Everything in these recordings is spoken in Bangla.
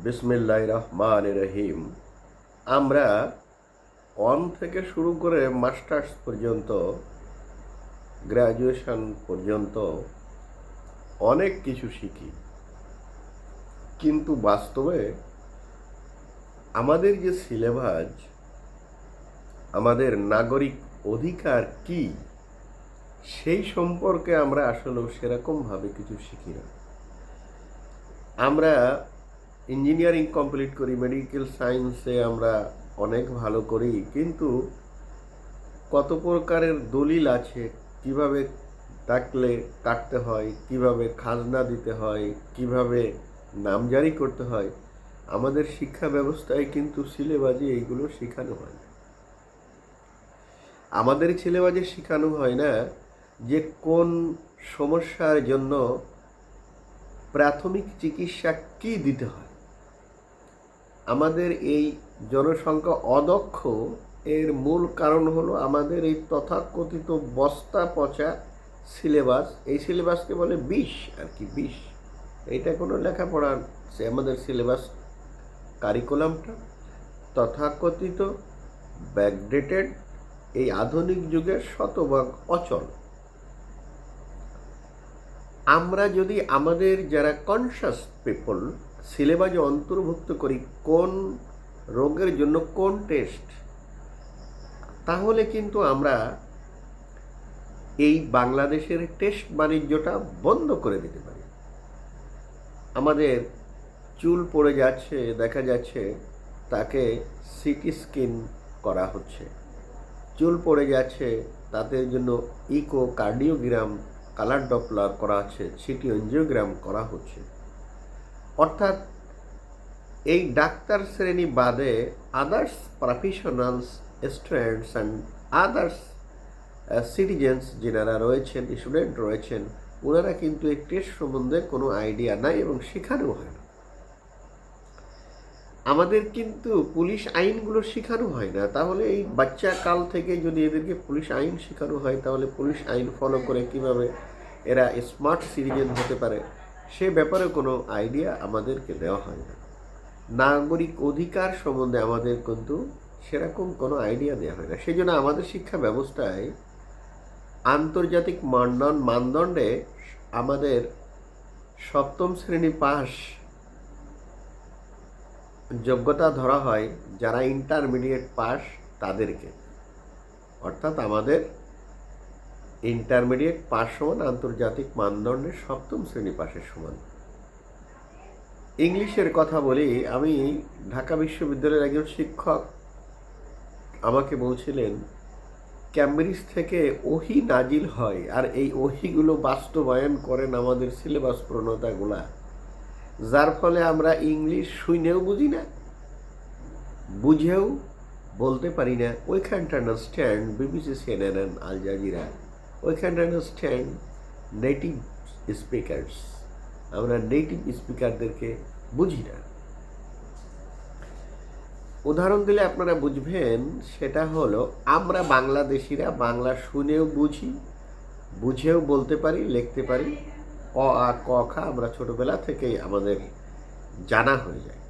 বিসমিল্লাহির রহমানির রহিম। আমরা 1 থেকে শুরু করে মাস্টার্স পর্যন্ত, গ্র্যাজুয়েশন পর্যন্ত অনেক কিছু শিখি, কিন্তু বাস্তবে আমাদের যে সিলেবাস, আমাদের নাগরিক অধিকার কি, সেই সম্পর্কে আমরা আসলেও সেরকমভাবে কিছু শিখি না। আমরা ইঞ্জিনিয়ারিং কমপ্লিট করি, মেডিকেল সায়েন্সে আমরা অনেক ভালো করি, কিন্তু কত প্রকারের দলিল আছে, কিভাবে ডাকলে কাটতে হয়, কিভাবে খাজনা দিতে হয়, কিভাবে নামজারি করতে হয়, আমাদের শিক্ষা ব্যবস্থায় কিন্তু সিলেবাসে এইগুলো শেখানো হয় না। আমাদের সিলেবাসে শেখানো হয় না যে কোন সমস্যার জন্য প্রাথমিক চিকিৎসা কি দিতে হয়। আমাদের এই জনসংখ্যা অদক্ষ এর মূল কারণ হলো আমাদের এই তথাকথিত বস্তা পচা সিলেবাস। এই সিলেবাসকে বলে বিষ আর কি, বিষ। এইটা কোনো লেখাপড়া, সে আমাদের সিলেবাস কারিকুলামটা তথাকথিত ব্যাকডেটেড, এই আধুনিক যুগের শতভাগ অচল। আমরা যদি আমাদের যারা কনসাস পিপল সিলেবাসে অন্তর্ভুক্ত করি কোন রোগের জন্য কোন টেস্ট, তাহলে কিন্তু আমরা এই বাংলাদেশের টেস্ট বাণিজ্যটা বন্ধ করে দিতে পারি। আমাদের চুল পড়ে যাচ্ছে, দেখা যাচ্ছে তাকে সিটি স্ক্যান করা হচ্ছে। চুল পড়ে যাচ্ছে, তাদের জন্য ইকো কার্ডিওগ্রাম, কালার ডপলার করা হচ্ছে, সিটি এনজিওগ্রাম করা হচ্ছে। অর্থাৎ এই ডাক্তার শ্রেণী বাদে others professionals, students and others citizens যারা রয়েছেন, স্টুডেন্ট রয়েছেন, ওনারা কিন্তু এই টেস্ট সম্বন্ধে কোনো আইডিয়া নাই এবং শেখানো হয় না। আমাদের কিন্তু পুলিশ আইনগুলো শেখানো হয় না। তাহলে এই বাচ্চা কাল থেকে যদি এদেরকে পুলিশ আইন শেখানো হয়, তাহলে পুলিশ আইন ফলো করে কিভাবে এরা স্মার্ট সিটিজেন হতে পারে, সে ব্যাপারে কোনো আইডিয়া আমাদেরকে দেওয়া হয় না। নাগরিক অধিকার সম্বন্ধে আমাদের কিন্তু সেরকম কোনো আইডিয়া দেওয়া হয় না। সেই জন্য আমাদের শিক্ষা ব্যবস্থায় আন্তর্জাতিক মানদণ্ডে আমাদের সপ্তম শ্রেণী পাস যোগ্যতা ধরা হয় যারা ইন্টারমিডিয়েট পাস তাদেরকে। অর্থাৎ আমাদের ইন্টারমিডিয়েট পাস সমান আন্তর্জাতিক মানদণ্ডের সপ্তম শ্রেণী পাসের সমান। ইংলিশের কথা বলি, আমি ঢাকা বিশ্ববিদ্যালয়ের একজন শিক্ষক আমাকে বলছিলেন ক্যামব্রিজ থেকে ওহি নাজিল হয়, আর এই ওহিগুলো বাস্তবায়ন করেন আমাদের সিলেবাস প্রণেতাগুলা, যার ফলে আমরা ইংলিশ শুনেও বুঝি না, বুঝেও বলতে পারি না। We can't understand BBC, CNN and Al Jazeera. We can't understand native speakers. আমরা নেটিভ স্পিকারদেরকে বুঝি না। উদাহরণ দিলে আপনারা বুঝবেন, সেটা হলো আমরা বাংলাদেশিরা বাংলা শুনেও বুঝি, বুঝেও বলতে পারি, লিখতে পারি। অ আ ক খ আমরা ছোটবেলা থেকেই আমাদের জানা হয়ে যায়।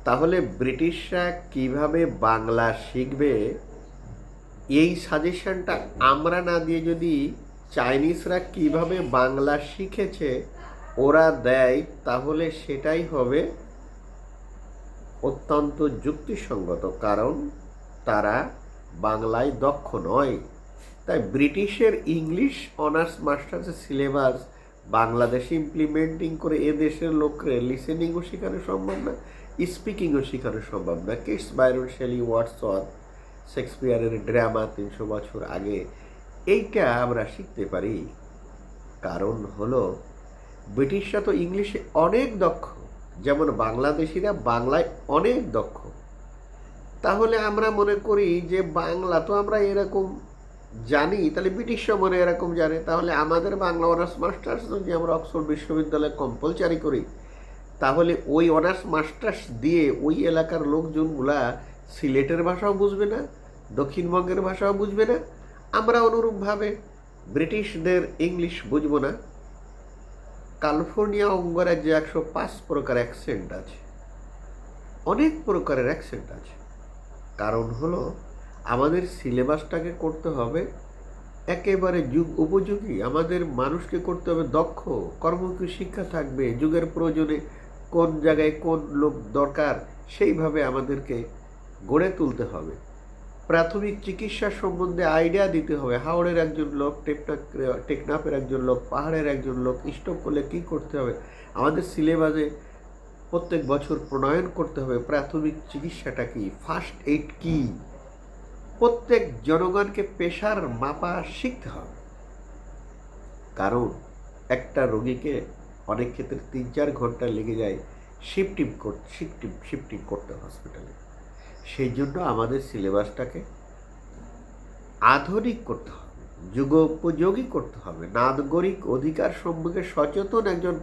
তাহলে ব্রিটিশরা কিভাবে বাংলা শিখবে, এই সাজেশনটা আমরা না দিয়ে যদি চাইনিজরা কিভাবে বাংলা শিখেছে ওরা দেয়, তাহলে সেটাই হবে অত্যন্ত যুক্তিসঙ্গত, কারণ তারা বাংলায় দক্ষ নয়। তাই ব্রিটিশের ইংলিশ অনার্স মাস্টার্সের সিলেবাস বাংলাদেশে ইমপ্লিমেন্টিং করে এ দেশের লোককে লিসেনিংও শেখানো সম্ভব না, স্পিকিংও শেখানো সম্ভব না। কিটস, বাইরন, শেলি, ওয়াটসওয়ার্থ, শেক্সপিয়ারের ড্রামা 300 বছর আগে, এইটা আমরা শিখতে পারি। কারণ হলো ব্রিটিশরা তো ইংলিশে অনেক দক্ষ, যেমন বাংলাদেশিরা বাংলায় অনেক দক্ষ। তাহলে আমরা মনে করি যে বাংলা তো আমরা এরকম জানি, তাহলে ব্রিটিশরা মনে এরকম জানে, তাহলে আমাদের বাংলা অনার্স মাস্টার্স যদি আমরা অক্সফোর্ড বিশ্ববিদ্যালয়ে কম্পালসারি করি, তাহলে ওই অনার্স মাস্টার্স দিয়ে ওই এলাকার লোকজনগুলা সিলেটের ভাষাও বুঝবে না, দক্ষিণবঙ্গের ভাষাও বুঝবে না, আমরা অনুরূপভাবে ব্রিটিশদের ইংলিশ বুঝবো না। ক্যালিফোর্নিয়া অঙ্গরাজ্যে 105 প্রকার অ্যাকসেন্ট আছে, অনেক প্রকারের অ্যাকসেন্ট আছে। কারণ হলো আমাদের সিলেবাসটাকে করতে হবে একেবারে যুগ উপযোগী, আমাদের মানুষকে করতে হবে দক্ষ, কর্মমুখী শিক্ষা থাকবে, যুগের প্রয়োজনে কোন জায়গায় কোন লোক দরকার সেইভাবে আমাদেরকে গড়ে তুলতে হবে। প্রাথমিক চিকিৎসা সম্বন্ধে আইডিয়া দিতে হবে। হাওড়ের একজন লোক, টেকনাফের একজন লোক, পাহাড়ের একজন লোক স্ট্রোক করলে কী করতে হবে, আমাদের সিলেবাসে প্রত্যেক বছর প্রণয়ন করতে হবে। প্রাথমিক চিকিৎসাটা কি, ফার্স্ট এইড কি, প্রত্যেক জনগণকে প্রেশার মাপা শিখতে হবে। কারণ একটা রোগীকে অনেক ক্ষেত্রে 3-4 ঘন্টা লেগে যায় শিফটিং করতে হসপিটালে। সেই জন্য আমাদের সিলেবাসটাকে আধুনিক করতে হবে, যুগোপযোগী করতে হবে, নাগরিক অধিকার সম্পর্কে সচেতন একজন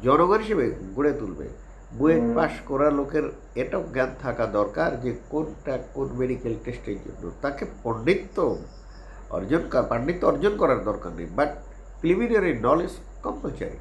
জনগণ হিসেবে গড়ে তুলবে। বুয়েট পাস করা লোকের এটাও জ্ঞান থাকা দরকার যে কোন মেডিকেল টেস্টের জন্য তাকে পাণ্ডিত্য অর্জন করার দরকার নেই, বাট প্রিলিমিনারি নলেজ কম্পালসারি।